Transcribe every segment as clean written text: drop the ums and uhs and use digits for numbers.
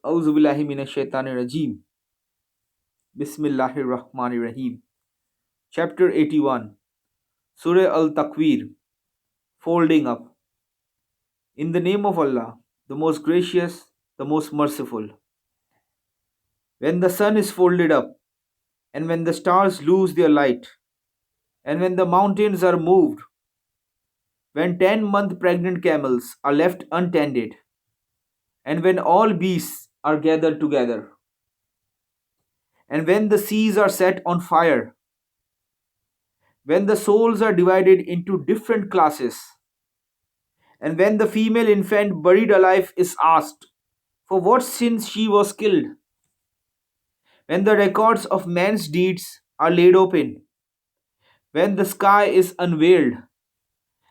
Auzu billahi minash shaitanir rajim. Bismillahir Rahmanir Rahim. Chapter 81. Surah Al-Takwir. Folding up. In the name of Allah, the most gracious, the most merciful. When the sun is folded up, and when the stars lose their light, and when the mountains are moved, when 10-month pregnant camels are left untended, and when all beasts are gathered together, and when the seas are set on fire, when the souls are divided into different classes, and when the female infant buried alive is asked for what sins she was killed, when the records of man's deeds are laid open, when the sky is unveiled,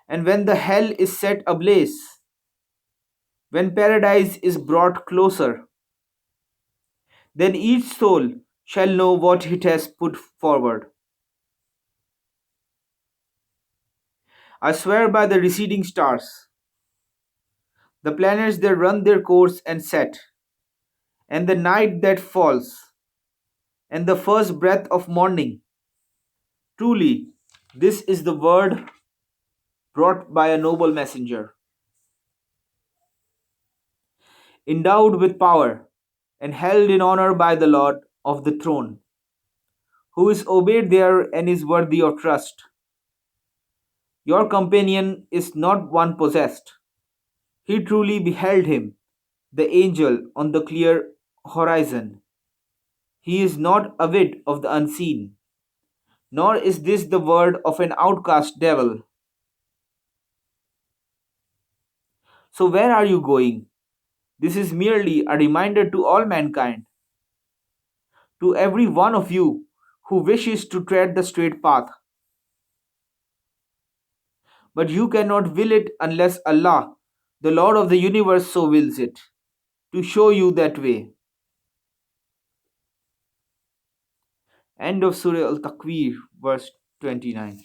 and when the hell is set ablaze, when paradise is brought closer, then each soul shall know what it has put forward. I swear by the receding stars, the planets that run their course and set, and the night that falls, and the first breath of morning. Truly, this is the word brought by a noble messenger, endowed with power, and held in honor by the Lord of the throne, who is obeyed there and is worthy of trust. Your companion is not one possessed. He truly beheld him, the angel, on the clear horizon. He is not avid of the unseen, nor is this the word of an outcast devil. So, where are you going? This is merely a reminder to all mankind, to every one of you who wishes to tread the straight path. But you cannot will it unless Allah, the Lord of the universe, so wills it, to show you that way. End of Surah Al-Takwir, verse 29.